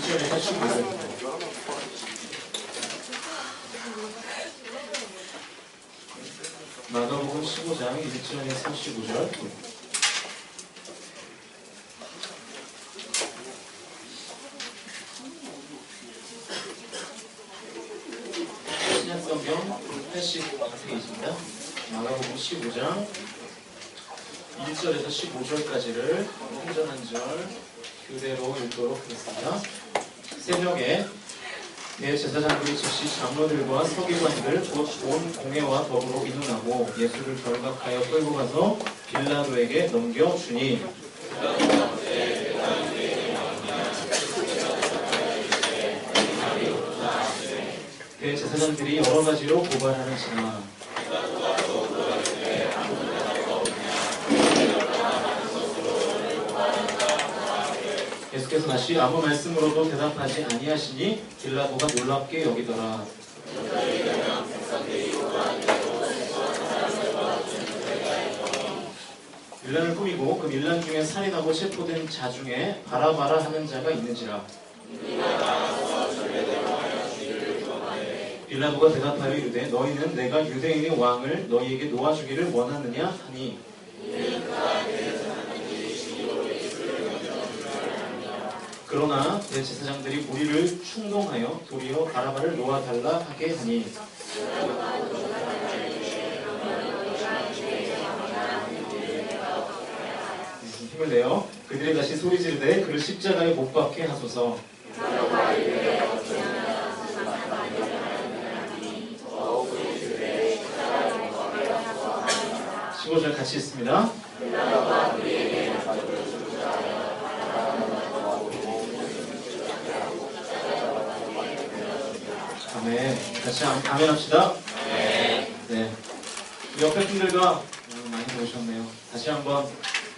1절에서 15절. 마가복음 15장 1절에서 15절. 신약성경 80페이지입니다. 마가복음 15장 1절에서 15절까지를 한 절 한 절 교대로 읽도록 하겠습니다. 새벽에 대제사장들이 즉시 장로들과 서기관들 곧 온 공회와 더불어 의논하고 예수를 결박하여 끌고 가서 빌라도에게 넘겨주니 대제사장들이 여러 가지로 고발하는지나 예수께서 다시 아무 말씀으로도 대답하지 아니하시니 빌라도가 놀랍게 여기더라. 밀란을 꾸미고 그 밀란 중에 살인하고 체포된 자 중에 바라바라 하는 자가 있는지라. 빌라도가 대답하여 이르되 너희는 내가 유대인의 왕을 너희에게 놓아주기를 원하느냐 하니 그러나 대제사장들이 우리를 충동하여 도리어 바라바를 놓아달라 하게 하니 힘을 내어 그들이 다시 소리 지르되 그를 십자가에 못 박게 하소서. 15절 같이 있습니다. 아멘. 같이 아멘 합시다. 네. 옆에 분들과 많이 오셨네요. 다시 한번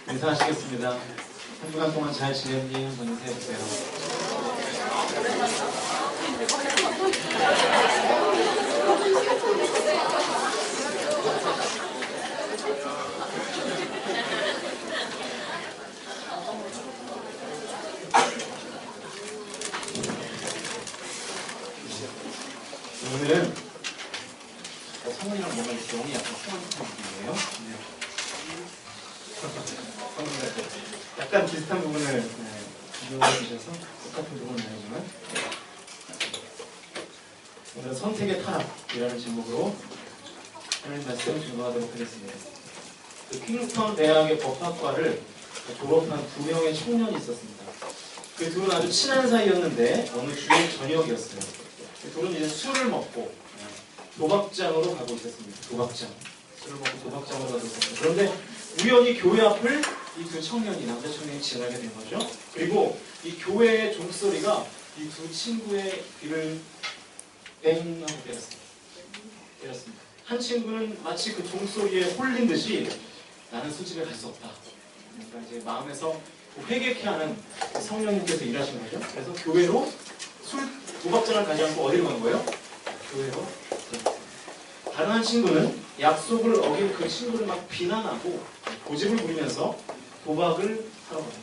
인사하시겠습니다. 한 주간 동안 잘 지냈니? 한번 인사해주세요. 오늘은 성훈이랑 뭔가 영이 약간 통하는 느낌이에요. 약간 비슷한 부분을 이용해 주셔서 똑같은 부분은 아니지만 오늘은 선택의 타락이라는 제목으로 하나님 말씀 증거하도록 하겠습니다. 그 킹스턴 대학의 법학과를 졸업한 2명의 청년이 있었습니다. 그 둘은 아주 친한 사이였는데 어느 주일 저녁이었어요. 그 둘은 이제 술을 먹고 도박장으로 가고 있었습니다. 도박장. 술을 먹고 도박장으로 가고 있었습니다. 그런데 우연히 교회 앞을 이 두 청년이, 남자 청년이 지나게 된 거죠. 그리고 이 교회의 종소리가 이 두 친구의 귀를 땡 하고 때렸습니다. 한 친구는 마치 그 종소리에 홀린 듯이 나는 술집에 갈 수 없다. 그러니까 이제 마음에서 회개케 하는 성령님께서 일하신 거죠. 그래서 교회로 도박장을 가지 않고 어디로 간 거예요? 교회로. 다른 한 친구는 약속을 어긴 그 친구를 막 비난하고 고집을 부리면서 도박을 하러 갑니다.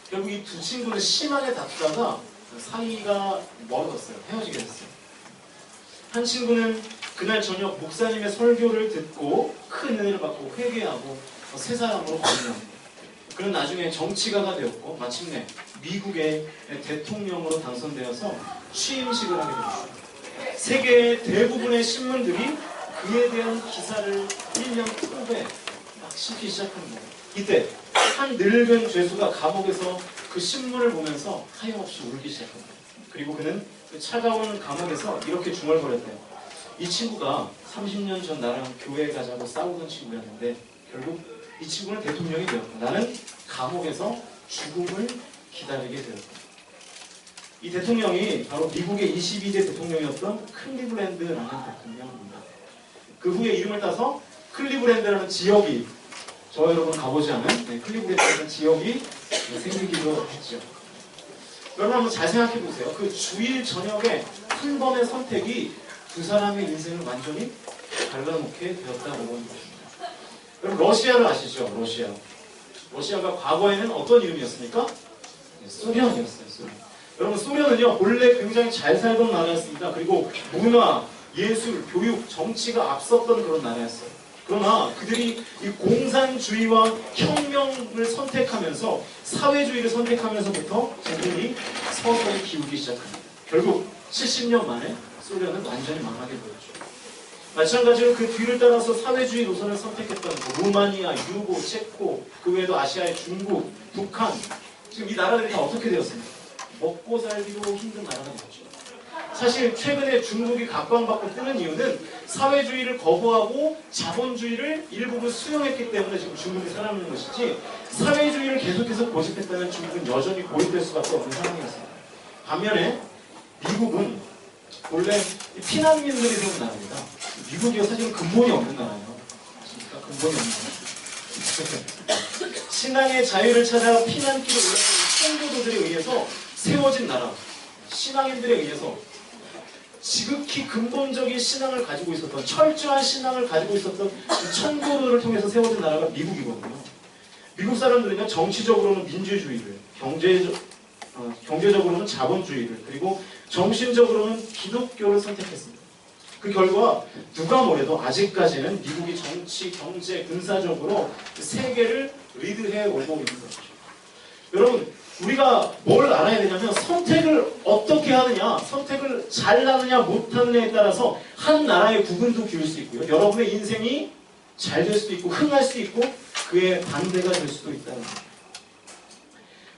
결국 이 두 친구는 심하게 다투다가 사이가 멀어졌어요. 헤어지게 됐어요. 한 친구는 그날 저녁 목사님의 설교를 듣고 큰 은혜를 받고 회개하고 새 사람으로 거듭납니다. 그는 나중에 정치가가 되었고 마침내 미국의 대통령으로 당선되어서 취임식을 하게 됩니다. 세계의 대부분의 신문들이 그에 대한 기사를 일면 톱에 막 싣기 시작하는 거예요. 이때 한 늙은 죄수가 감옥에서 그 신문을 보면서 하염없이 울기 시작합니다. 그리고 그는 그 차가운 감옥에서 이렇게 중얼거렸대요. 이 친구가 30년 전 나랑 교회 가자고 싸우던 친구였는데 결국 이 친구는 대통령이 되었고 나는 감옥에서 죽음을 기다리게 되었다. 이 대통령이 바로 미국의 22대 대통령이었던 클리블랜드라는 대통령입니다. 그 후에 이름을 따서 클리블랜드라는 지역이 저와 여러분 가보지 않은 클리블랜드라는 지역이 생기기도 했죠. 여러분 한번 잘 생각해 보세요. 그 주일 저녁에 한 번의 선택이 두 사람의 인생을 완전히 갈라놓게 되었다고 보는 것입니다. 여러분 러시아를 아시죠? 러시아가 과거에는 어떤 이름이었습니까? 소련이었어요. 소련. 여러분 소련은요 본래 굉장히 잘 살던 나라였습니다. 그리고 문화, 예술, 교육, 정치가 앞섰던 그런 나라였어요. 그러나 그들이 이 공산주의와 혁명을 선택하면서 사회주의를 선택하면서부터 그들이 서서히 기우기 시작합니다. 결국 70년 만에 소련은 완전히 망하게 되었죠. 마찬가지로 그 뒤를 따라서 사회주의 노선을 선택했던 루마니아, 유고, 체코, 그 외에도 아시아의 중국, 북한, 지금 이 나라들이 다 어떻게 되었습니까? 먹고 살기도 힘든 나라가 되었죠. 사실 최근에 중국이 각광받고 뜨는 이유는 사회주의를 거부하고 자본주의를 일부분 수용했기 때문에 지금 중국이 살아남는 것이지, 사회주의를 계속해서 고집했다면 중국은 여전히 고립될 수밖에 없는 상황이었습니다. 반면에 미국은 원래 피난민들이 세운 나라입니다. 미국이 사실은 근본이 없는 나라예요. 아십니까? 근본이 없는 나라. 신앙의 자유를 찾아 피난길을 올라가는 청교도들에 의해서 세워진 나라. 신앙인들에 의해서 지극히 근본적인 신앙을 가지고 있었던, 철저한 신앙을 가지고 있었던 청교도를 통해서 세워진 나라가 미국이거든요. 미국 사람들은요, 정치적으로는 민주주의를, 경제적으로는 자본주의를, 그리고 정신적으로는 기독교를 선택했습니다. 그 결과 누가 뭐래도 아직까지는 미국이 정치, 경제, 군사적으로 세계를 리드해 오고 있는 거죠. 여러분, 우리가 뭘 알아야 되냐면 선택을 어떻게 하느냐, 선택을 잘하느냐 못하느냐에 따라서 한 나라의 국운도 기울 수 있고요. 여러분의 인생이 잘 될 수도 있고 흥할 수도 있고 그의 반대가 될 수도 있다는 겁니다.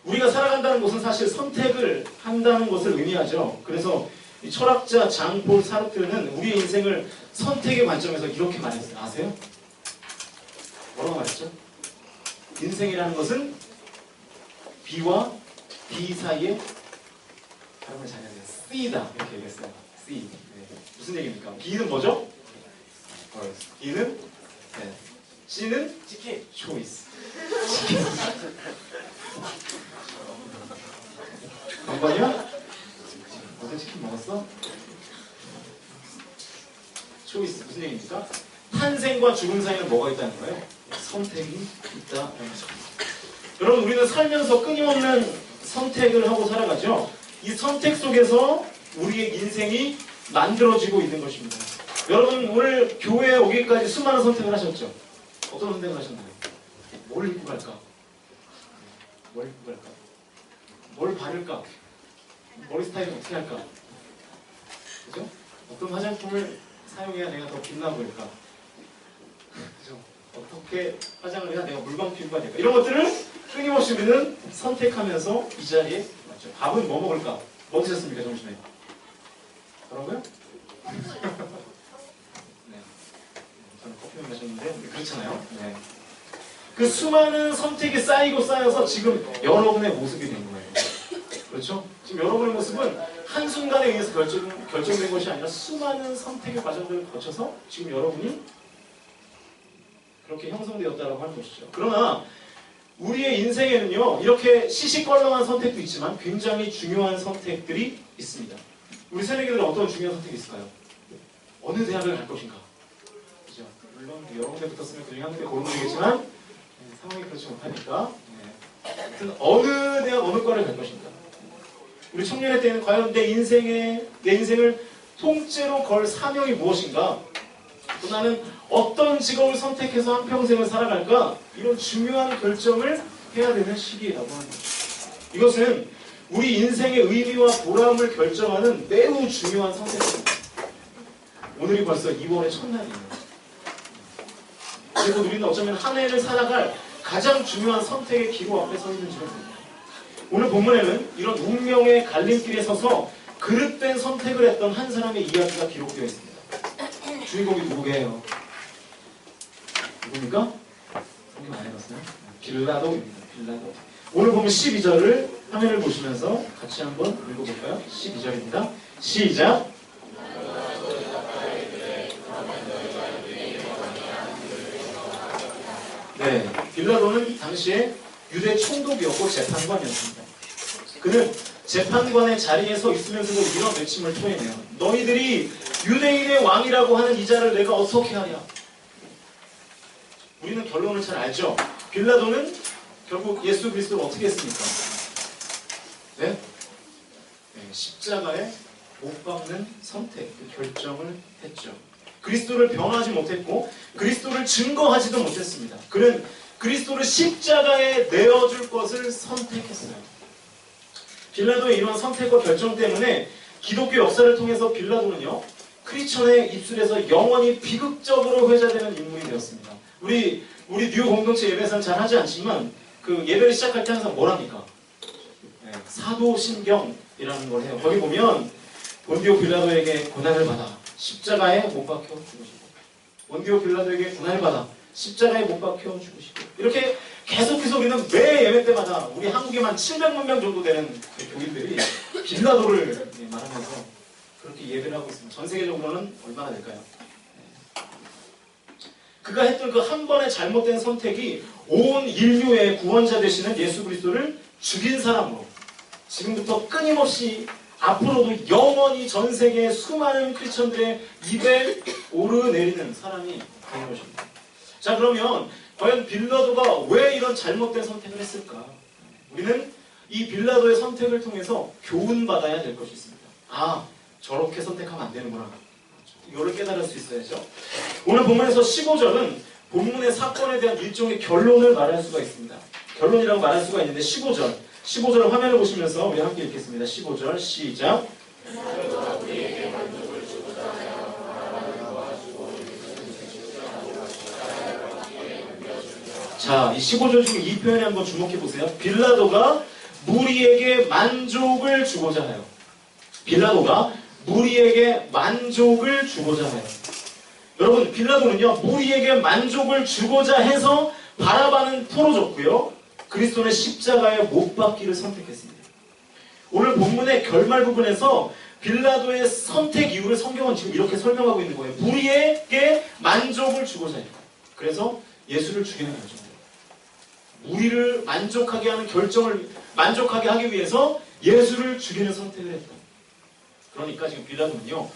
우리가 살아간다는 것은 사실 선택을 한다는 것을 의미하죠. 그래서 이 철학자 장폴 사르트르는 우리의 인생을 선택의 관점에서 이렇게 말했어요. 아세요? 뭐라고 말했죠? 인생이라는 것은 B와 D 사이에 발음을 잘 해야 돼요. C다 이렇게 얘기했어요. C. 네. 무슨 얘기입니까? B는 뭐죠? D는 네. C는 치킨. 초이스. 치킨. 번이야? 어제 치킨 먹었어? 초이스 무슨 얘기입니까? 탄생과 죽음 사이에는 뭐가 있다는 거예요? 선택이 있다는 거죠. 여러분, 우리는 살면서 끊임없는 선택을 하고 살아가죠. 이 선택 속에서 우리의 인생이 만들어지고 있는 것입니다. 여러분, 오늘 교회에 오기까지 수많은 선택을 하셨죠? 어떤 선택을 하셨나요? 뭘 입고 갈까? 뭘 입고 갈까? 뭘 바를까? 머리 스타일은 어떻게 할까? 그죠? 어떤 화장품을 사용해야 내가 더 빛나 보일까? 그죠? 어떻게 화장을 해야 내가 물광 피부가 될까? 이런 것들을 끊임없이 우리는 선택하면서 이 자리에 맞죠. 밥은 뭐 먹을까? 뭐 드셨습니까, 점심에? 뭐라고요? 네. 저는 커피만 마셨는데 그렇잖아요. 네. 그 수많은 선택이 쌓이고 쌓여서 지금 여러분의 모습이 된 거예요. 그렇죠? 지금 여러분의 모습은 한순간에 의해서 결정된 것이 아니라 수많은 선택의 과정들을 거쳐서 지금 여러분이 그렇게 형성되었다고 하는 것이죠. 그러나 우리의 인생에는요, 이렇게 시시껄렁한 선택도 있지만 굉장히 중요한 선택들이 있습니다. 우리 새내기들은 어떤 중요한 선택이 있을까요? 어느 대학을 갈 것인가? 그죠? 물론 여러 군데 붙었으면 그중에 한 군데 고르면 되겠지만 상황이 그렇지 못하니까 하여튼 어느 대학, 어느 과를 갈 것인가? 우리 청년의 때는 과연 내 인생을 통째로 걸 사명이 무엇인가? 또 나는 어떤 직업을 선택해서 한평생을 살아갈까? 이런 중요한 결정을 해야 되는 시기라고 하는 거죠. 이것은 우리 인생의 의미와 보람을 결정하는 매우 중요한 선택입니다. 오늘이 벌써 2월의 첫날이에요. 그리고 우리는 어쩌면 한 해를 살아갈 가장 중요한 선택의 기로 앞에 서 있는 줄 압니다. 오늘 본문에는 이런 운명의 갈림길에 서서 그릇된 선택을 했던 한 사람의 이야기가 기록되어 있습니다. 주인공이 누구게요? 누굽니까? 성경 안 해봤어요? 빌라도입니다. 빌라도. 오늘 보면 12절을 화면을 보시면서 같이 한번 읽어볼까요? 12절입니다. 시작! 네, 빌라도는 당시에 유대 총독이었고 재판관이었습니다. 그는 재판관의 자리에 서 있으면서도 이런 외침을 토해내요. 너희들이 유대인의 왕이라고 하는 이 자를 내가 어떻게 하랴? 우리는 결론을 잘 알죠. 빌라도는 결국 예수 그리스도를 어떻게 했습니까? 네? 십자가에 못 박는 선택, 그 결정을 했죠. 그리스도를 변화하지 못했고 그리스도를 증거하지도 못했습니다. 그는 그리스도를 십자가에 내어줄 것을 선택했어요. 빌라도의 이러한 선택과 결정 때문에 기독교 역사를 통해서 빌라도는요, 크리스천의 입술에서 영원히 비극적으로 회자되는 인물이 되었습니다. 우리 뉴 공동체 예배에서는 잘 하지 않지만 그 예배를 시작할 때 항상 뭘 합니까? 사도신경이라는 걸 해요. 거기 보면 본디오 빌라도에게 고난을 받아 십자가에 못 박혀 죽으시고, 본디오 빌라도에게 고난을 받아 십자가에 못 박혀 죽으시고, 이렇게 계속해서 우리는 매 예배 때마다 우리 한국에만 700만 명 정도 되는 교인들이 빌라도를 말하면서 그렇게 예배를 하고 있습니다. 전 세계적으로는 얼마나 될까요? 그가 했던 그 한 번의 잘못된 선택이 온 인류의 구원자 되시는 예수 그리스도를 죽인 사람으로 지금부터 끊임없이 앞으로도 영원히 전 세계의 수많은 크리스천들의 입에 오르내리는 사람이 되는 것입니다. 자, 그러면 과연 빌라도가 왜 이런 잘못된 선택을 했을까? 우리는 이 빌라도의 선택을 통해서 교훈받아야 될 것이 있습니다. 아, 저렇게 선택하면 안 되는구나. 이거를 깨달을 수 있어야죠. 오늘 본문에서 15절은 본문의 사건에 대한 일종의 결론을 말할 수가 있습니다. 결론이라고 말할 수가 있는데 15절 화면을 보시면서 우리 함께 읽겠습니다. 15절 시작. 자, 이 15절 중에 이 표현에 한번 주목해 보세요. 빌라도가 무리에게 만족을 주고자 해요. 빌라도가 무리에게 만족을 주고자 해요. 여러분, 빌라도는요, 무리에게 만족을 주고자 해서 바라바는 풀어줬고요, 그리스도는 십자가에 못 박기를 선택했습니다. 오늘 본문의 결말 부분에서 빌라도의 선택 이유를 성경은 지금 이렇게 설명하고 있는 거예요. 무리에게 만족을 주고자 해요. 그래서 예수를 죽이는 거죠. 무리를 만족하게 하는 결정을 만족하게 하기 위해서 예수를 죽이는 선택을 했다. 그러니까 지금 빌라도는요,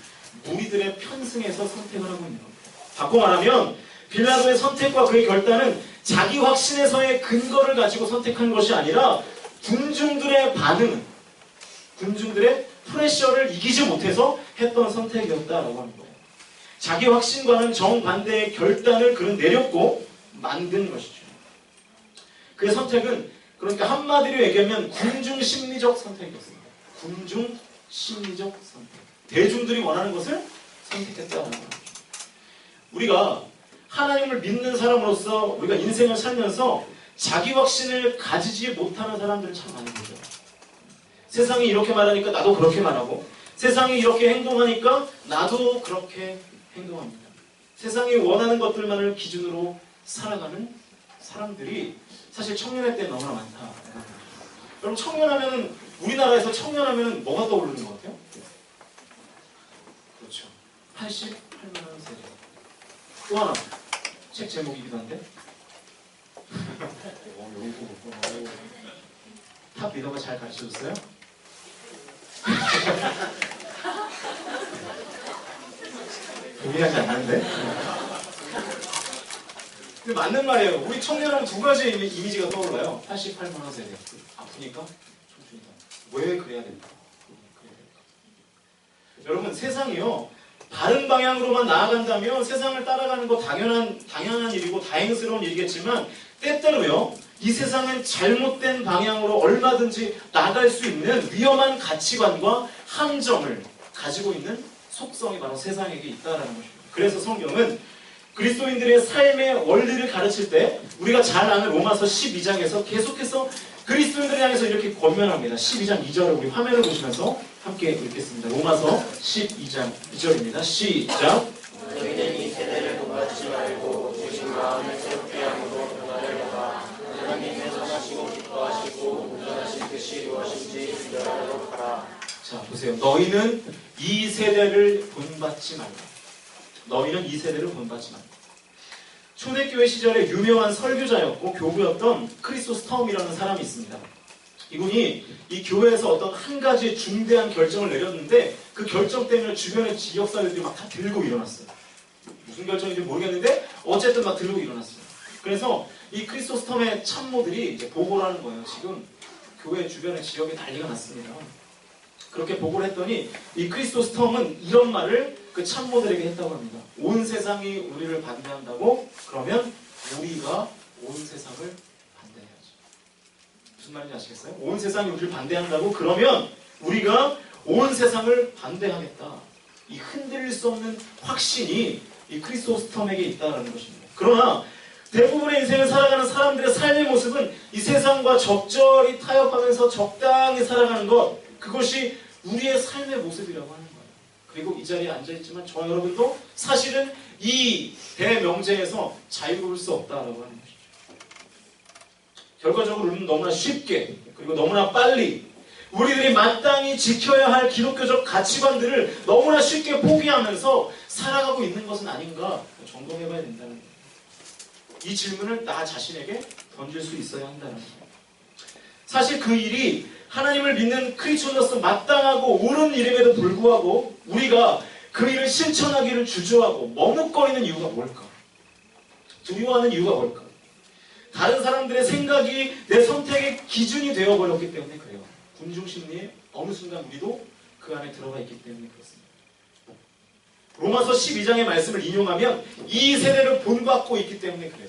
무리들의 편승에서 선택을 하고 있는 겁니다. 바꿔 말하면 빌라도의 선택과 그의 결단은 자기 확신에서의 근거를 가지고 선택한 것이 아니라 군중들의 반응, 군중들의 프레셔를 이기지 못해서 했던 선택이었다라고 하는 거예요. 자기 확신과는 정반대의 결단을 그는 내렸고 만든 것이죠. 그의 선택은 그러니까 한마디로 얘기하면 군중 심리적 선택이었습니다. 군중 심리적 선택. 대중들이 원하는 것을 선택했다는 거죠. 우리가 하나님을 믿는 사람으로서 우리가 인생을 살면서 자기 확신을 가지지 못하는 사람들은 참 많은 거죠. 세상이 이렇게 말하니까 나도 그렇게 말하고, 세상이 이렇게 행동하니까 나도 그렇게 행동합니다. 세상이 원하는 것들만을 기준으로 살아가는 사람들이 사실 청년회 때 너무나 많다. 여러분, 청년하면은, 우리나라에서 청년하면은 뭐가 떠오르는 것 같아요? 그렇죠. 88만 원 세대. 또 하나, 책 제목이기도 한데. 탑 리더가 잘 가르쳐줬어요? 동의하지 않는데? 근데 맞는 말이에요. 우리 청년은 두 가지 이미지가 떠올라요. 88만 원 세대. 아프니까? 청춘이다. 왜 그래야 될까? 여러분, 세상이요, 바른 방향으로만 나아간다면 세상을 따라가는 거 당연한 일이고 다행스러운 일이겠지만, 때때로요, 이 세상은 잘못된 방향으로 얼마든지 나갈 수 있는 위험한 가치관과 함정을 가지고 있는 속성이 바로 세상에게 있다는 것입니다. 그래서 성경은 그리스도인들의 삶의 원리를 가르칠 때 우리가 잘 아는 로마서 12장에서 계속해서 그리스도인들을 향해서 이렇게 권면합니다. 12장 2절을 우리 화면을 보시면서 함께 읽겠습니다. 로마서 12장 2절입니다. 시작. 너희는 이 세대를 본받지 말고 오직 마음을 새롭게 함으로 변화를 받아 하나님의 선하시고 기뻐하시고 온전하신 뜻이 무엇인지 분별하도록 하라. 자, 보세요. 너희는 이 세대를 본받지 말라. 너희는 이 세대를 본받지 말라. 초대교회 시절에 유명한 설교자였고 교부였던 크리소스톰이라는 사람이 있습니다. 이분이 이 교회에서 어떤 한 가지 중대한 결정을 내렸는데 그 결정 때문에 주변의 지역사회들이 막 다 들고 일어났어요. 무슨 결정인지 모르겠는데 어쨌든 막 들고 일어났어요. 그래서 이 크리소스톰의 참모들이 이제 보고를 하는 거예요. 지금 교회 주변의 지역에 난리가 났습니다. 그렇게 보고를 했더니 이 크리스토스톰은 이런 말을 그 참모들에게 했다고 합니다. 온 세상이 우리를 반대한다고? 그러면 우리가 온 세상을 반대해야지. 무슨 말인지 아시겠어요? 온 세상이 우리를 반대한다고? 그러면 우리가 온 세상을 반대하겠다. 이 흔들릴 수 없는 확신이 이 크리스토스톰에게 있다는 것입니다. 그러나 대부분의 인생을 살아가는 사람들의 삶의 모습은 이 세상과 적절히 타협하면서 적당히 살아가는 것, 그것이 우리의 삶의 모습이라고 하는 거예요. 그리고 이 자리에 앉아있지만 저 여러분도 사실은 이 대명제에서 자유로울 수 없다라고 하는 것이죠. 결과적으로 우리는 너무나 쉽게 그리고 너무나 빨리 우리들이 마땅히 지켜야 할 기독교적 가치관들을 너무나 쉽게 포기하면서 살아가고 있는 것은 아닌가 점검해봐야 된다는 거예요. 이 질문을 나 자신에게 던질 수 있어야 한다는 거예요. 사실 그 일이 하나님을 믿는 크리스천으로서 마땅하고 옳은 일임에도 불구하고 우리가 그 일을 실천하기를 주저하고 머뭇거리는 이유가 뭘까? 두려워하는 이유가 뭘까? 다른 사람들의 생각이 내 선택의 기준이 되어버렸기 때문에 그래요. 군중심리에 어느 순간 우리도 그 안에 들어가 있기 때문에 그렇습니다. 로마서 12장의 말씀을 인용하면 이 세대를 본받고 있기 때문에 그래요.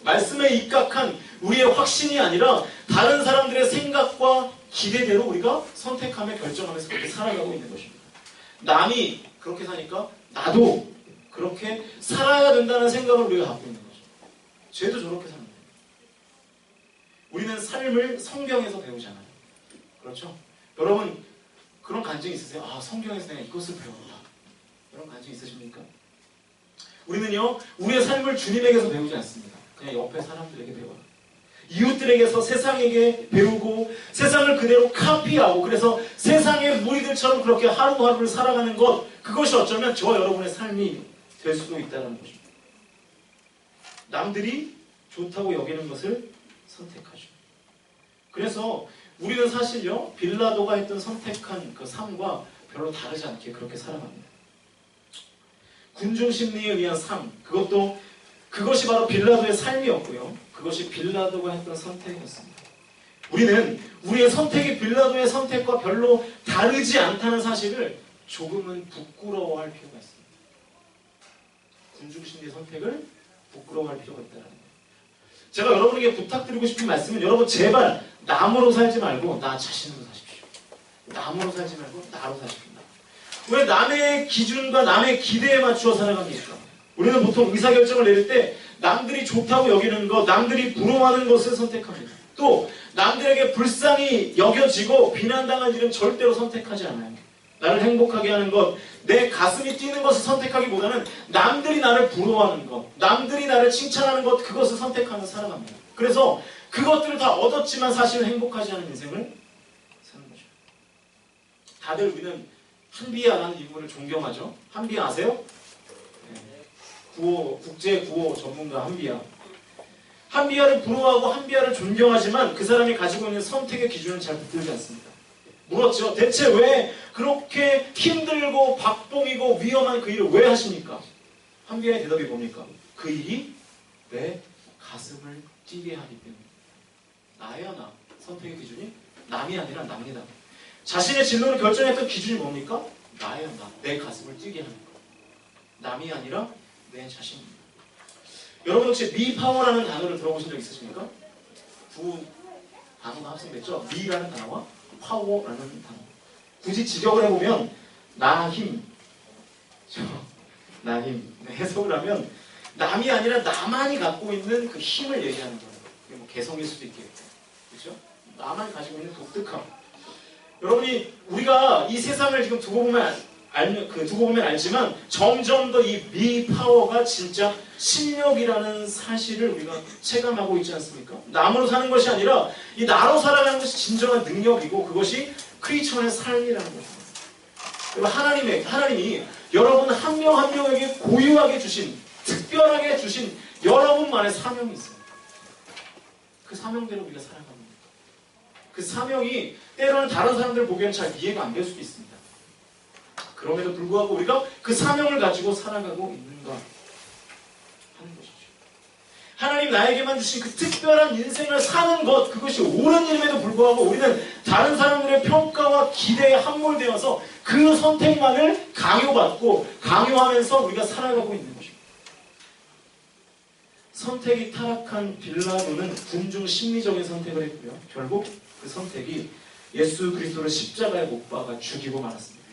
말씀에 입각한 우리의 확신이 아니라 다른 사람들의 생각과 기대대로 우리가 선택하며 결정하면서 그렇게 살아가고 있는 것입니다. 남이 그렇게 사니까 나도 그렇게 살아야 된다는 생각을 우리가 갖고 있는 거죠. 쟤도 저렇게 사는 거예요. 우리는 삶을 성경에서 배우잖아요. 그렇죠? 여러분 그런 간증이 있으세요? 아, 성경에서 내가 이것을 배웠다. 그런 간증 있으십니까? 우리는요, 우리의 삶을 주님에게서 배우지 않습니다. 그냥 옆에 사람들에게 배워요. 이웃들에게서 세상에게 배우고 세상을 그대로 카피하고 그래서 세상의 무리들처럼 그렇게 하루하루를 살아가는 것, 그것이 어쩌면 저와 여러분의 삶이 될 수도 있다는 것입니다. 남들이 좋다고 여기는 것을 선택하죠. 그래서 우리는 사실요, 빌라도가 했던 선택한 그 삶과 별로 다르지 않게 그렇게 살아갑니다. 군중심리에 의한 삶, 그것이 바로 빌라도의 삶이었고요. 그것이 빌라도가 했던 선택이었습니다. 우리는 우리의 선택이 빌라도의 선택과 별로 다르지 않다는 사실을 조금은 부끄러워할 필요가 있습니다. 군중심리의 선택을 부끄러워할 필요가 있다는 거예요. 제가 여러분에게 부탁드리고 싶은 말씀은 여러분 제발 남으로 살지 말고 나 자신으로 사십시오. 남으로 살지 말고 나로 사십시오. 왜 남의 기준과 남의 기대에 맞추어 살아갑니까? 우리는 보통 의사결정을 내릴 때 남들이 좋다고 여기는 것, 남들이 부러워하는 것을 선택합니다. 또 남들에게 불쌍히 여겨지고 비난당한 일은 절대로 선택하지 않아요. 나를 행복하게 하는 것, 내 가슴이 뛰는 것을 선택하기보다는 남들이 나를 부러워하는 것, 남들이 나를 칭찬하는 것, 그것을 선택하며 살아갑니다. 그래서 그것들을 다 얻었지만 사실은 행복하지 않은 인생을 사는 거죠. 다들 우리는 한비아라는 인물을 존경하죠. 한비아 아세요? 국제 구호 전문가 한비아. 한비아를 부러워하고 한비아를 존경하지만 그 사람이 가지고 있는 선택의 기준은 잘 붙들지 않습니다. 물었죠. 대체 왜 그렇게 힘들고 박봉이고 위험한 그 일을 왜 하십니까? 한비아의 대답이 뭡니까? 그 일이 내 가슴을 뛰게 하기 때문에. 나야 나. 선택의 기준이 남이 아니라 납니다. 자신의 진로를 결정했던 기준이 뭡니까? 나야 나. 내 가슴을 뛰게 하는 것. 남이 아니라 내 자신입니다. 여러분 혹시 미파워라는 단어를 들어보신 적 있으십니까? 두 단어가 합성됐죠? 미라는 단어와 파워라는 단어. 굳이 직역을 해보면 나 힘, 나 힘 해석을 하면 남이 아니라 나만이 갖고 있는 그 힘을 얘기하는 거예요. 그게 뭐 개성일 수도 있겠고, 그렇죠? 나만이 가지고 있는 독특함. 여러분이 우리가 이 세상을 지금 두고 보면 알지만 점점 더 이 미파워가 진짜 신력이라는 사실을 우리가 체감하고 있지 않습니까? 남으로 사는 것이 아니라 이 나로 살아가는 것이 진정한 능력이고 그것이 크리스천의 삶이라는 것입니다. 그리고 하나님이 여러분 한 명 한 명에게 고유하게 주신, 특별하게 주신 여러분만의 사명이 있어요. 그 사명대로 우리가 살아갑니다. 그 사명이 때로는 다른 사람들 보기에는 잘 이해가 안 될 수도 있습니다. 그럼에도 불구하고 우리가 그 사명을 가지고 살아가고 있는가 하는 것이죠. 하나님 나에게만 주신 그 특별한 인생을 사는 것, 그것이 옳은 일임에도 불구하고 우리는 다른 사람들의 평가와 기대에 함몰되어서 그 선택만을 강요받고 강요하면서 우리가 살아가고 있는 것입니다. 선택이 타락한 빌라도는 군중 심리적인 선택을 했고요. 결국 그 선택이 예수 그리스도를 십자가에 못 박아 죽이고 말았습니다.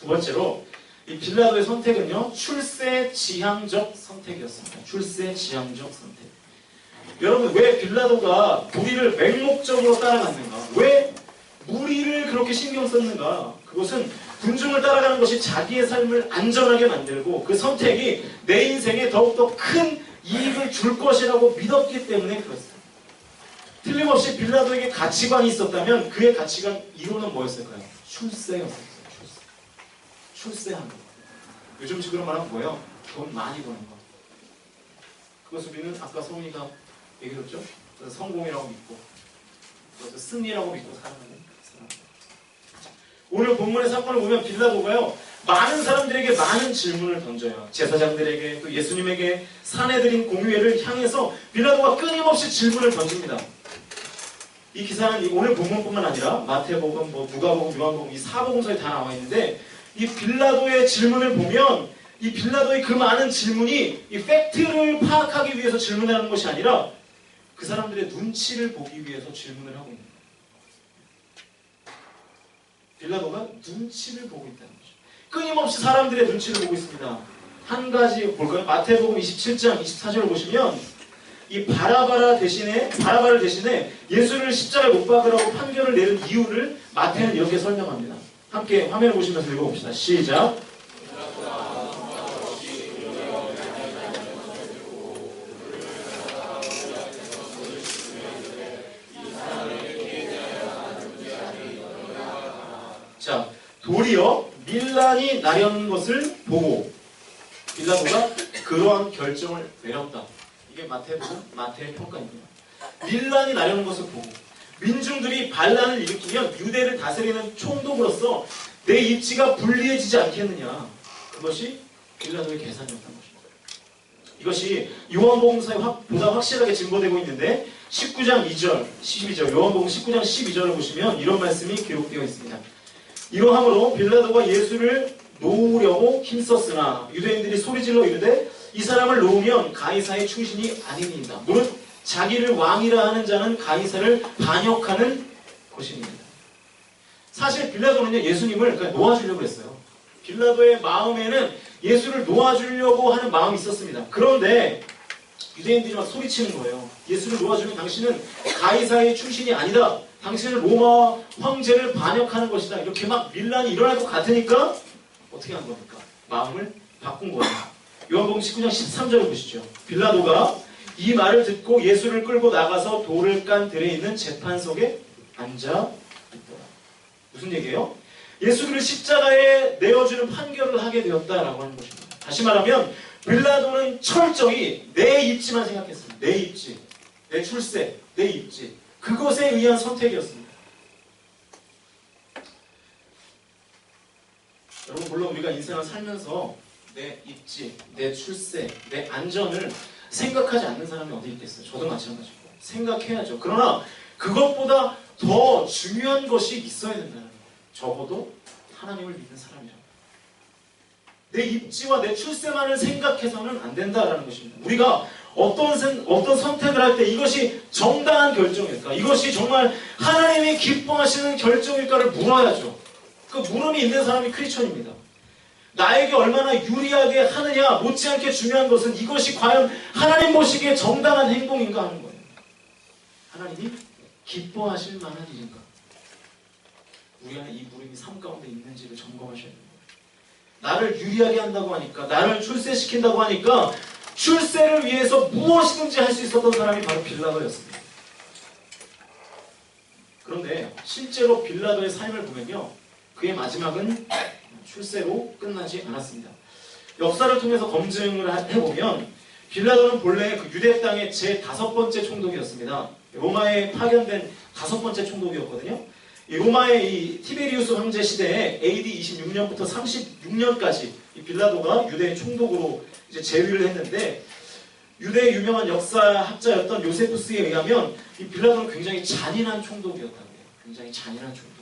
두 번째로 이 빌라도의 선택은요, 출세지향적 선택이었습니다. 출세지향적 선택. 여러분, 왜 빌라도가 무리를 맹목적으로 따라갔는가? 왜 무리를 그렇게 신경 썼는가? 그것은 군중을 따라가는 것이 자기의 삶을 안전하게 만들고 그 선택이 내 인생에 더욱더 큰 이익을 줄 것이라고 믿었기 때문에 그렇습니다. 틀림없이 빌라도에게 가치관이 있었다면 그의 가치관 이론은 뭐였을까요? 출세였어요. 출세하는 거. 요즘식으로 말하면 뭐예요? 돈 많이 버는 거. 그것을 우리는 아까 성훈이가 얘기했죠? 성공이라고 믿고 그것을 승리라고 믿고 살아가는 사람. 오늘 본문의 사건을 보면 빌라도가요, 많은 사람들에게 많은 질문을 던져요. 제사장들에게, 또 예수님에게, 사내들인 공회를 향해서 빌라도가 끊임없이 질문을 던집니다. 이 기사는 오늘 본문뿐만 아니라 마태복음, 누가복음, 요한복음 이 사복음서에 다 나와 있는데, 이 빌라도의 질문을 보면 이 빌라도의 그 많은 질문이 이 팩트를 파악하기 위해서 질문하는 것이 아니라 그 사람들의 눈치를 보기 위해서 질문을 하고 있는 거예요. 빌라도가 눈치를 보고 있다는 거죠. 끊임없이 사람들의 눈치를 보고 있습니다. 한 가지 볼까요? 마태복음 27장 24절을 보시면 이 바라바를 대신에 예수를 십자가에 못 박으라고 판결을 내린 이유를 마태는 이렇게 설명합니다. 함께 화면을 보시면서 읽어봅시다. 시작. 자, 도리어 밀란이 나려는 것을 보고 빌라도가 그러한 결정을 내렸다. 이게 마태의 평가입니다. 밀란이 나려는 것을 보고 민중들이 반란을 일으키면 유대를 다스리는 총독으로서 내 입지가 불리해지지 않겠느냐. 그것이 빌라도의 계산이었던 것입니다. 이것이 요한복음서에 보다 확실하게 증거되고 있는데 19장 2절, 12절, 요한복음 19장 12절을 보시면 이런 말씀이 기록되어 있습니다. 이러함으로 빌라도가 예수를 놓으려고 힘썼으나 유대인들이 소리질러 이르되 이 사람을 놓으면 가이사의 충신이 아니니이다. 무릇 자기를 왕이라 하는 자는 가이사를 반역하는 것입니다. 사실 빌라도는요, 예수님을 그냥 놓아주려고 했어요. 빌라도의 마음에는 예수를 놓아주려고 하는 마음이 있었습니다. 그런데 유대인들이 막 소리치는 거예요. 예수를 놓아주면 당신은 가이사의 충신이 아니다. 당신은 로마 황제를 반역하는 것이다. 이렇게 막 밀란이 일어날 것 같으니까 어떻게 한 겁니까? 마음을 바꾼 거예요. 요한복음 19장 13절을 보시죠. 빌라도가 이 말을 듣고 예수를 끌고 나가서 돌을 깐 들에 있는 재판석에 앉아 있더라. 무슨 얘기예요? 예수를 십자가에 내어주는 판결을 하게 되었다라고 하는 것입니다. 다시 말하면 빌라도는 철저히 내 입지만 생각했습니다. 내 입지, 내 출세, 내 입지. 그것에 의한 선택이었습니다. 여러분, 물론 우리가 인생을 살면서 내 입지, 내 출세, 내 안전을 생각하지 않는 사람이 어디 있겠어요? 저도 마찬가지고 생각해야죠. 그러나 그것보다 더 중요한 것이 있어야 된다는 거예요. 적어도 하나님을 믿는 사람이라고. 내 입지와 내 출세만을 생각해서는 안 된다라는 것입니다. 우리가 어떤 선택을 할 때 이것이 정당한 결정일까? 이것이 정말 하나님이 기뻐하시는 결정일까를 물어야죠. 그 물음이 있는 사람이 크리스천입니다. 나에게 얼마나 유리하게 하느냐 못지않게 중요한 것은 이것이 과연 하나님 보시기에 정당한 행동인가 하는 거예요. 하나님이 기뻐하실 만한 일인가? 우리 안에 이 물음이 삶 가운데 있는지를 점검하셔야 됩니다. 나를 유리하게 한다고 하니까, 나를 출세시킨다고 하니까 출세를 위해서 무엇이든지 할 수 있었던 사람이 바로 빌라도였습니다. 그런데 실제로 빌라도의 삶을 보면요, 그의 마지막은 출세로 끝나지 않았습니다. 역사를 통해서 검증을 해보면 빌라도는 본래 그 유대 땅의 제5번째 총독이었습니다. 로마에 파견된 5번째 총독이었거든요. 이 로마의 이 티베리우스 황제 시대에 AD 26년부터 36년까지 이 빌라도가 유대의 총독으로 이제 재위를 했는데, 유대의 유명한 역사학자였던 요세푸스에 의하면 이 빌라도는 굉장히 잔인한 총독이었다고 해요. 굉장히 잔인한 총독.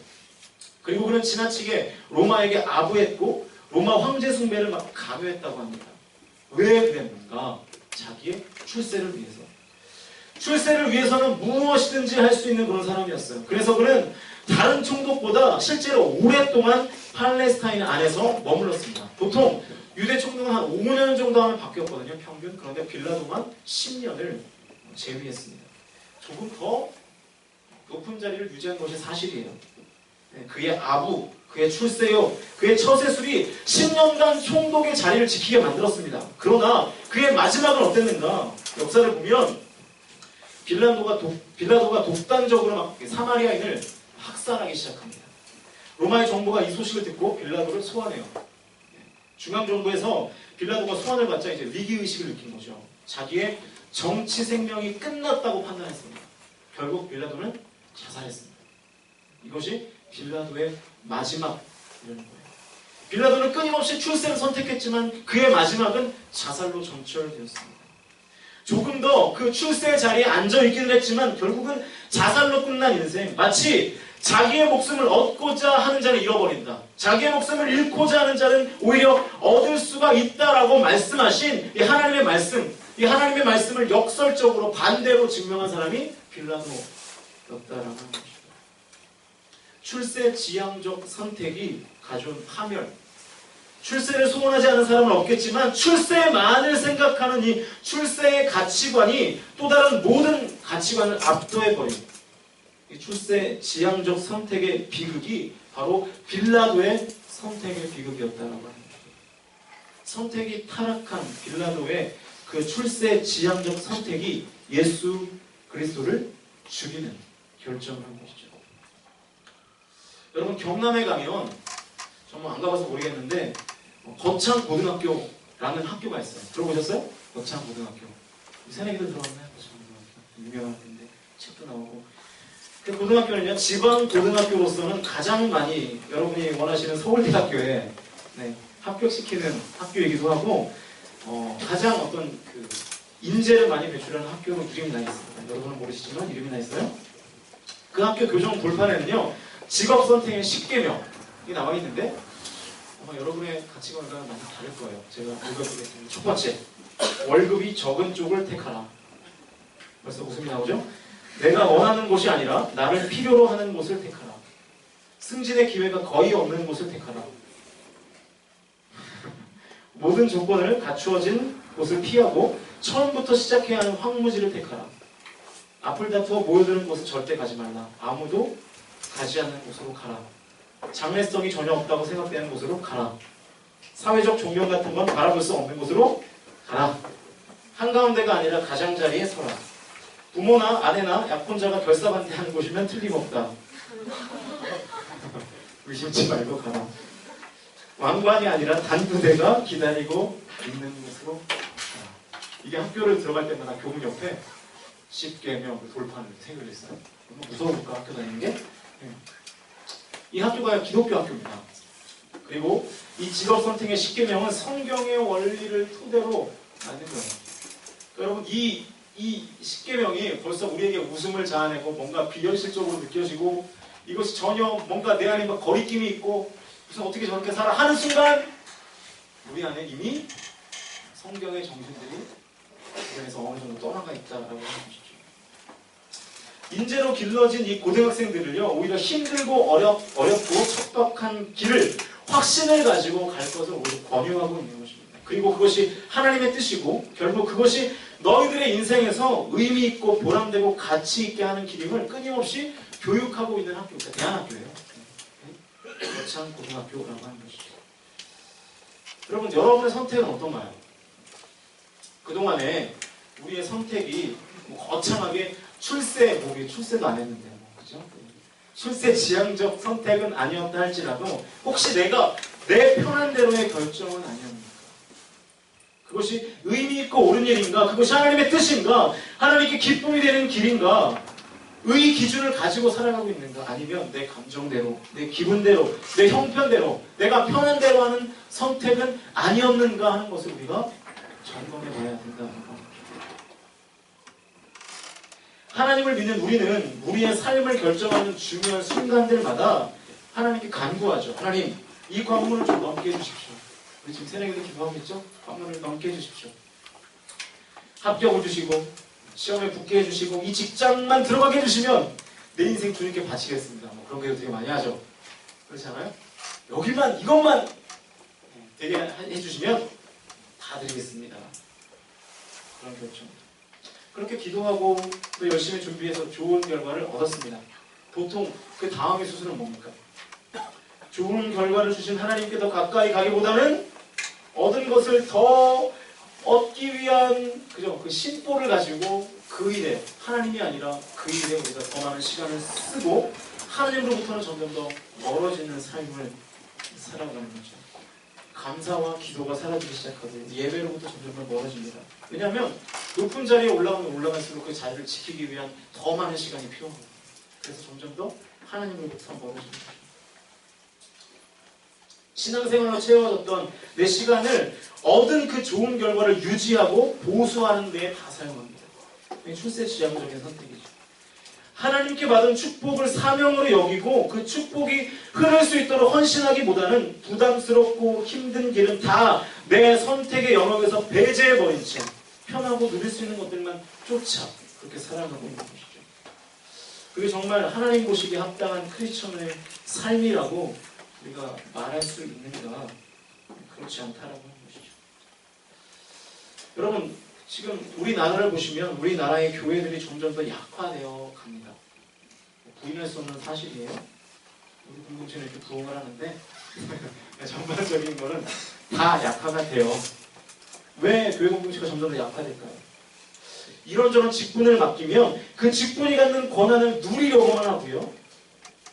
그리고 그는 지나치게 로마에게 아부했고 로마 황제 숭배를 막 강요했다고 합니다. 왜 그랬는가? 자기의 출세를 위해서. 출세를 위해서는 무엇이든지 할 수 있는 그런 사람이었어요. 그래서 그는 다른 총독보다 실제로 오랫동안 팔레스타인 안에서 머물렀습니다. 보통 유대 총독은 한 5년 정도 하면 바뀌었거든요, 평균. 그런데 빌라도만 10년을 재위했습니다. 조금 더 높은 자리를 유지한 것이 사실이에요. 그의 아부, 그의 출세요, 그의 처세술이 10년간 총독의 자리를 지키게 만들었습니다. 그러나 그의 마지막은 어땠는가? 역사를 보면 빌라도가 독단적으로 막 사마리아인을 학살하기 시작합니다. 로마의 정부가 이 소식을 듣고 빌라도를 소환해요. 중앙정부에서 빌라도가 소환을 받자 이제 위기의식을 느낀 거죠. 자기의 정치 생명이 끝났다고 판단했습니다. 결국 빌라도는 자살했습니다. 이것이 빌라도의 마지막이라는 거예요. 빌라도는 끊임없이 출세를 선택했지만 그의 마지막은 자살로 전철되었습니다. 조금 더 그 출세 자리에 앉아있기는 했지만 결국은 자살로 끝난 인생. 마치 자기의 목숨을 얻고자 하는 자는 잃어버린다. 자기의 목숨을 잃고자 하는 자는 오히려 얻을 수가 있다라고 말씀하신 이 하나님의 말씀, 이 하나님의 말씀을 역설적으로 반대로 증명한 사람이 빌라도였다라고 하는 것입니다. 출세 지향적 선택이 가져온 파멸. 출세를 소원하지 않은 사람은 없겠지만 출세만을 생각하는 이 출세의 가치관이 또 다른 모든 가치관을 압도해버린 이 출세 지향적 선택의 비극이 바로 빌라도의 선택의 비극이었다라고 합니다. 선택이 타락한 빌라도의 그 출세 지향적 선택이 예수 그리스도를 죽이는 결정을 한 것이죠. 여러분 경남에 가면 정말 안 가봐서 모르겠는데 거창고등학교라는 학교가 있어요. 들어보셨어요? 거창고등학교. 새내기들 들어봤나요? 거창고등학교. 유명한 데인데 책도 나오고. 그 고등학교는요, 지방 고등학교로서는 가장 많이 여러분이 원하시는 서울대학교에 합격시키는 학교이기도 하고 가장 어떤 그 인재를 많이 배출하는 학교로 이름이 나 있습니다. 여러분은 모르시지만 이름이 나 있어요. 그 학교 교정 돌판에는요, 직업 선택의 10계명이 나와 있는데 아마 여러분의 가치관과 많이 다를 거예요. 제가 읽어보겠습니다. 첫 번째, 월급이 적은 쪽을 택하라. 벌써 웃음이 나오죠? 내가 원하는 곳이 아니라 나를 필요로 하는 곳을 택하라. 승진의 기회가 거의 없는 곳을 택하라. 모든 조건을 갖추어진 곳을 피하고 처음부터 시작해야 하는 황무지를 택하라. 앞을 다투어 모여드는 곳은 절대 가지 말라. 아무도 가지 않는 곳으로 가라. 장래성이 전혀 없다고 생각되는 곳으로 가라. 사회적 존경 같은 건 바라볼 수 없는 곳으로 가라. 한가운데가 아니라 가장자리에 서라. 부모나 아내나 약혼자가 결사반대하는 곳이면 틀림없다. 의심치 말고 가라. 왕관이 아니라 단부대가 기다리고 있는 곳으로 가라. 이게 학교를 들어갈 때마다 교문 옆에 10계명 돌판을 새겨있어요. 너무 무서울까 학교 다니는 게? 이 학교가 기독교 학교입니다. 그리고 이 직업 선택의 10계명은 성경의 원리를 토대로 만든 거예요. 여러분 이 10계명이 벌써 우리에게 웃음을 자아내고 뭔가 비현실적으로 느껴지고 이것이 전혀 뭔가 내 안에 막 거리낌이 있고 무슨 어떻게 저렇게 살아 하는 순간 우리 안에 이미 성경의 정신들이 주변에서 어느 정도 떠나가 있다라고 하는 것이죠. 인재로 길러진 이 고등학생들을요, 오히려 힘들고 어렵고 척박한 길을 확신을 가지고 갈 것을 오히려 권유하고 있는 것입니다. 그리고 그것이 하나님의 뜻이고 결국 그것이 너희들의 인생에서 의미 있고 보람되고 가치 있게 하는 길임을 끊임없이 교육하고 있는 학교가 대안학교예요. 거창 고등학교라고 하는 것이죠. 여러분, 여러분의 선택은 어떤가요? 그동안에 우리의 선택이 거창하게 출세도 안 했는데, 그죠? 출세 지향적 선택은 아니었다 할지라도 혹시 내가 내 편한 대로의 결정은 아니었는가? 그것이 의미 있고 옳은 일인가? 그것이 하나님의 뜻인가? 하나님께 기쁨이 되는 길인가? 의 기준을 가지고 살아가고 있는가? 아니면 내 감정대로, 내 기분대로, 내 형편대로, 내가 편한 대로 하는 선택은 아니었는가 하는 것을 우리가 점검해 봐야 된다는 겁니다. 하나님을 믿는 우리는 우리의 삶을 결정하는 중요한 순간들마다 하나님께 간구하죠. 하나님, 이 관문을 좀 넘게 해주십시오. 우리 지금 새내기도 기도하고 있죠? 관문을 넘게 해주십시오. 합격을 주시고 시험에 붙게 해주시고 이 직장만 들어가게 해주시면 내 인생 주님께 바치겠습니다. 뭐 그런 거 되게 많이 하죠. 그렇지 않아요? 여기만 이것만 되게 해주시면 다 드리겠습니다. 그런 결정. 그렇게 기도하고 또 열심히 준비해서 좋은 결과를 얻었습니다. 보통 그 다음의 수순은 뭡니까? 좋은 결과를 주신 하나님께 더 가까이 가기보다는 얻은 것을 더 얻기 위한 그 심보를 가지고 그 일에 하나님이 아니라 그 일에 우리가 더 많은 시간을 쓰고 하나님으로부터는 점점 더 멀어지는 삶을 살아가는 거죠. 감사와 기도가 사라지기 시작하고 예배로부터 점점 더 멀어집니다. 왜냐하면 높은 자리에 올라가면 올라갈수록 그 자리를 지키기 위한 더 많은 시간이 필요합니다. 그래서 점점 더 하나님으로부터 멀어집니다. 신앙생활로 채워졌던 내 시간을 얻은 그 좋은 결과를 유지하고 보수하는 데에 다 사용합니다. 출세지향적인 선택이죠. 하나님께 받은 축복을 사명으로 여기고 그 축복이 흐를 수 있도록 헌신하기보다는 부담스럽고 힘든 길은 다 내 선택의 영역에서 배제해버린 채 편하고 누릴 수 있는 것들만 쫓아 그렇게 살아가고 있는 것이죠. 그게 정말 하나님 보시기에 합당한 크리스천의 삶이라고 우리가 말할 수 있는가? 그렇지 않다라고 하는 것이죠. 여러분, 지금 우리나라를 보시면 우리나라의 교회들이 점점 더 약화되어 갑니다. 부인할 수 없는 사실이에요. 우리 공동체는 이렇게 부흥을 하는데 전반적인 거는 다 약화가 돼요. 왜 교회 공동체가 점점 더 약화될까요? 이런저런 직분을 맡기면 그 직분이 갖는 권한을 누리려고만 하고요.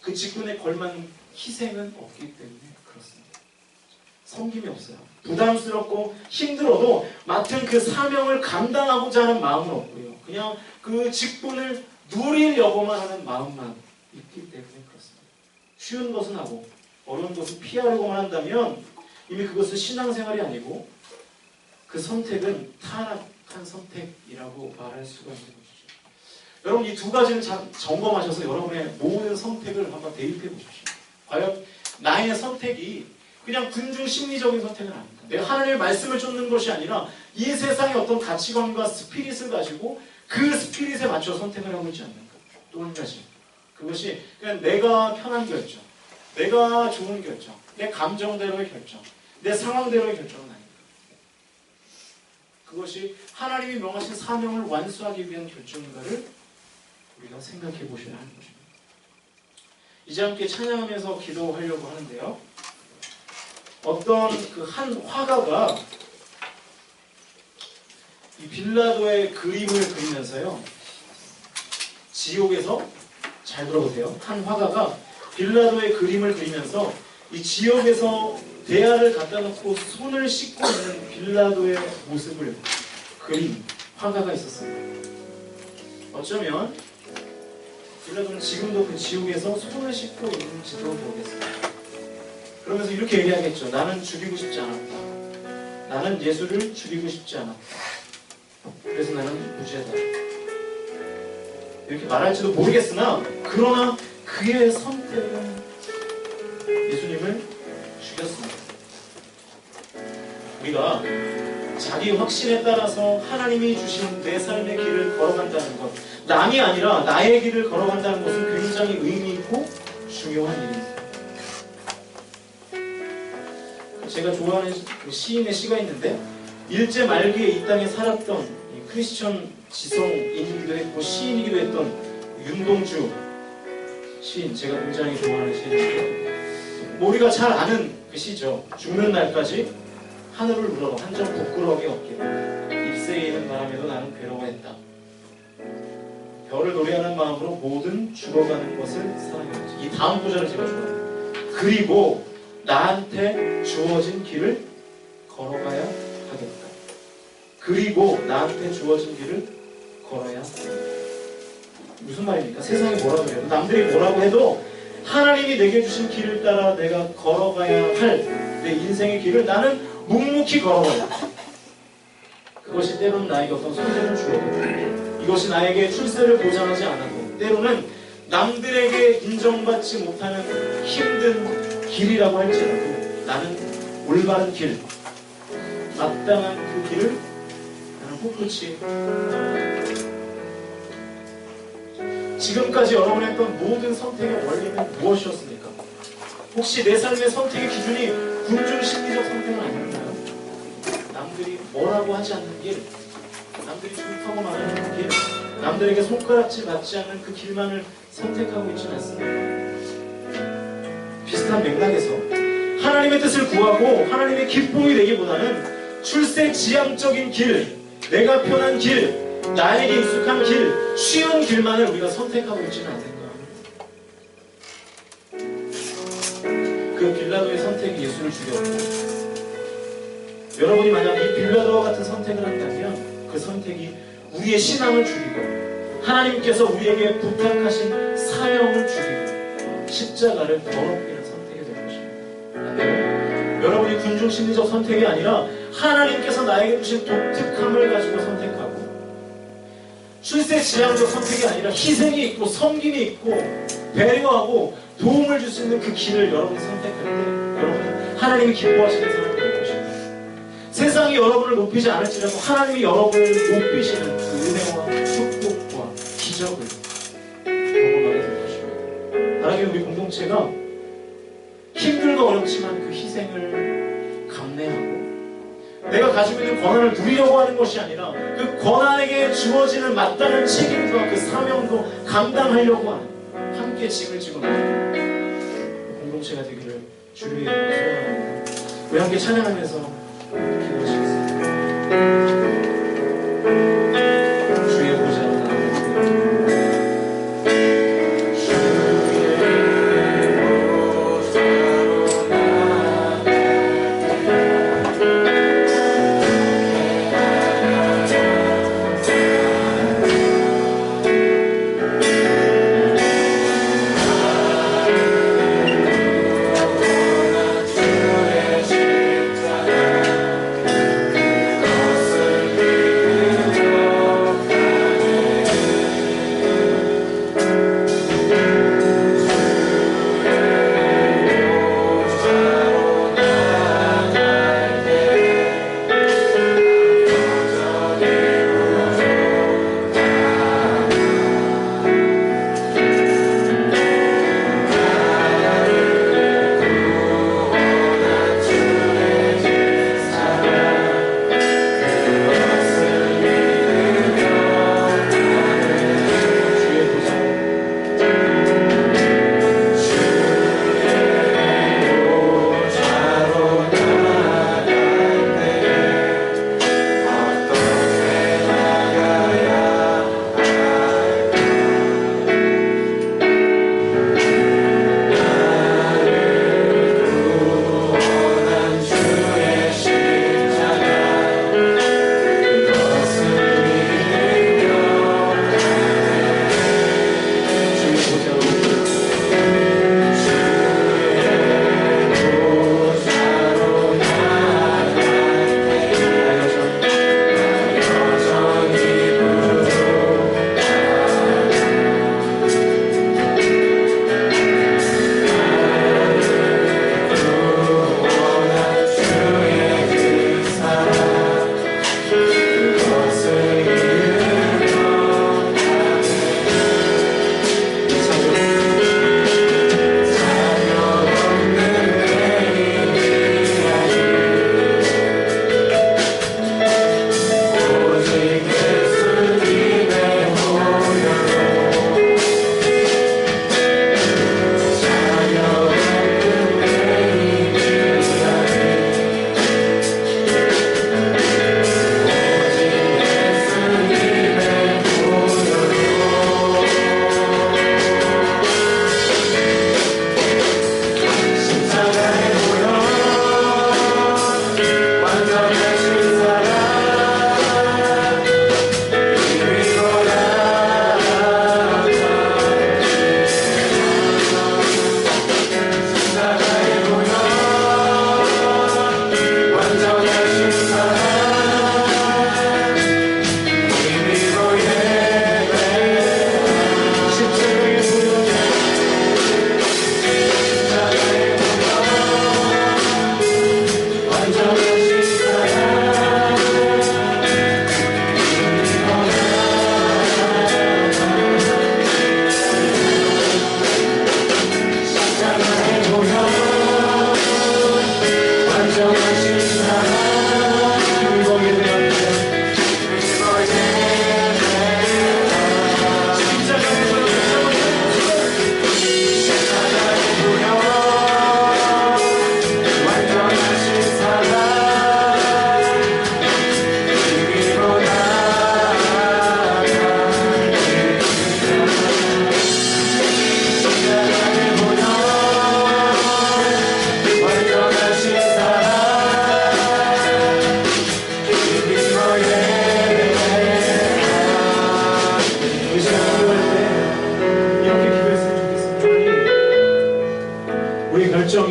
그 직분에 걸맞는 희생은 없기 때문에 그렇습니다. 섬김이 없어요. 부담스럽고 힘들어도 맡은 그 사명을 감당하고자 하는 마음은 없고요. 그냥 그 직분을 누리려고만 하는 마음만 있기 때문에 그렇습니다. 쉬운 것은 하고 어려운 것은 피하려고만 한다면 이미 그것은 신앙생활이 아니고 그 선택은 타락한 선택이라고 말할 수가 있는 것이죠. 여러분, 이 두 가지를 점검하셔서 여러분의 모든 선택을 한번 대입해 보십시오. 과연 나의 선택이 그냥 군중 심리적인 선택은 아닙니다. 내가 하나님의 말씀을 쫓는 것이 아니라 이 세상의 어떤 가치관과 스피릿을 가지고 그 스피릿에 맞춰 선택을 하고 있지 않는가. 또 한 가지, 그것이 그냥 내가 편한 결정, 내가 좋은 결정, 내 감정대로의 결정, 내 상황대로의 결정은 아닙니다. 그것이 하나님이 명하신 사명을 완수하기 위한 결정인가를 우리가 생각해 보셔야 하는 것입니다. 이제 함께 찬양하면서 기도하려고 하는데요. 어떤 그 한 화가가 이 빌라도의 그림을 그리면서요. 지옥에서, 잘 들어보세요. 한 화가가 빌라도의 그림을 그리면서 이 지옥에서 대야를 갖다 놓고 손을 씻고 있는 빌라도의 모습을 그린 화가가 있었습니다. 어쩌면 빌라도는 지금도 그 지옥에서 손을 씻고 있는지도 모르겠습니다. 그러면서 이렇게 얘기하겠죠. 나는 죽이고 싶지 않았다. 나는 예수를 죽이고 싶지 않았다. 그래서 나는 무죄다. 이렇게 말할지도 모르겠으나 그러나 그의 선택은 예수님을 죽였습니다. 우리가 자기 확신에 따라서 하나님이 주신 내 삶의 길을 걸어간다는 것, 남이 아니라 나의 길을 걸어간다는 것은 굉장히 의미 있고 중요한 일입니다. 제가 좋아하는 그 시인의 시가 있는데, 일제 말기에 이 땅에 살았던 크리스천 지성인이기도 했고 시인이기도 했던 윤동주 시인, 제가 굉장히 좋아하는 시인인데요. 우리가 잘 아는 그 시죠. 죽는 날까지 하늘을 우러러 한 점 부끄러움이 없기를, 잎새에 있는 바람에도 나는 괴로워했다. 별을 노래하는 마음으로 모든 죽어가는 것을 사랑했지. 이 다음 구절을 제가 좋아해요. 그리고 나한테 주어진 길을 걸어가야 하겠다. 그리고 나한테 주어진 길을 걸어야 하겠다. 무슨 말입니까? 세상이 뭐라고 해도, 남들이 뭐라고 해도 하나님이 내게 주신 길을 따라 내가 걸어가야 할 내 인생의 길을 나는 묵묵히 걸어가야 해. 그것이 때로는 나에게 어떤 손해를 주어도 이것이 나에게 출세를 보장하지 않아도 때로는 남들에게 인정받지 못하는 힘든 길이라고 할지라도 나는 올바른 길, 마땅한 그 길을 나는 꿋꿋이 지금까지 여러분이 했던 모든 선택의 원리는 무엇이었습니까? 혹시 내 삶의 선택의 기준이 군중 심리적 선택은 아닌가요? 남들이 뭐라고 하지 않는 길, 남들이 좋다고 말하는 그 길, 남들에게 손가락질 받지 않는 그 길만을 선택하고 있지는 않습니다. 비슷한 맥락에서 하나님의 뜻을 구하고 하나님의 기쁨이 되기보다는 출세지향적인 길, 내가 편한 길, 나에게 익숙한 길, 쉬운 길만을 우리가 선택하고 있지는 않을까. 그 빌라도의 선택이 예수를 죽였고, 여러분이 만약 이 빌라도와 같은 선택을 한다면 그 선택이 우리의 신앙을 죽이고 하나님께서 우리에게 부탁하신 사명을 죽이고 십자가를 더럽히는 선택이 될 것입니다. 반대로 여러분이 군중 심리적 선택이 아니라 하나님께서 나에게 주신 독특함을 가지고 선택하고 출세지향적 선택이 아니라 희생이 있고 섬김이 있고 배려하고 도움을 줄 수 있는 그 길을 여러분이 선택할 때 여러분은 하나님이 기뻐하시는 사람이 될 것입니다. 세상이 여러분을 높이지 않을지라도 하나님이 여러분을 높이시는 그 은혜와 축복과 기적을 경험하게 될 것입니다. 하나님 우리 공동체가 힘들고 어렵지만 그 희생을 감내하고 내가 가지고 있는 권한을 누리려고 하는 것이 아니라 그 권한에게 주어지는 마땅한 책임과 그 사명도 감당하려고 하는 함께 짐을 지고 나가는 공동체가 되기를 주의 이름으로 소원합니다. 우리 함께 찬양하면서 기도하시겠습니다. 주의 보좌로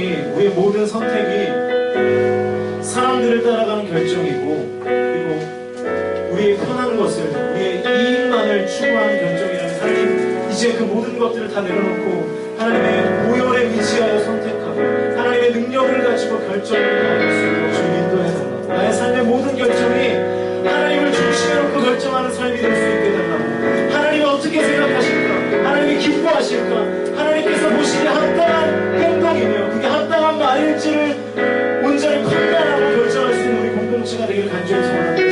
결정이, 우리의 모든 선택이 사람들을 따라가는 결정이고, 그리고 우리의 편한 것을, 우리의 이익만을 추구하는 결정이라면 하나님 이제 그 모든 것들을 다 내려놓고 하나님의 보혈에 위치하여 선택하고 하나님의 능력을 가지고 결정을 할 수 있도록 주님 인도해달라고, 나의 삶의 모든 결정이 하나님을 중심에 놓고 결정하는 삶이 될 수 있게 해달라고, 하나님이 어떻게 생각하실까, 하나님이 기뻐하실까, 하나님께서 보시기에 합당한 행동이며 그게 합당한 말일지를 온전히 판단하고 결정할 수 있는 우리 공동체가 되기를 간절히 소원합니다.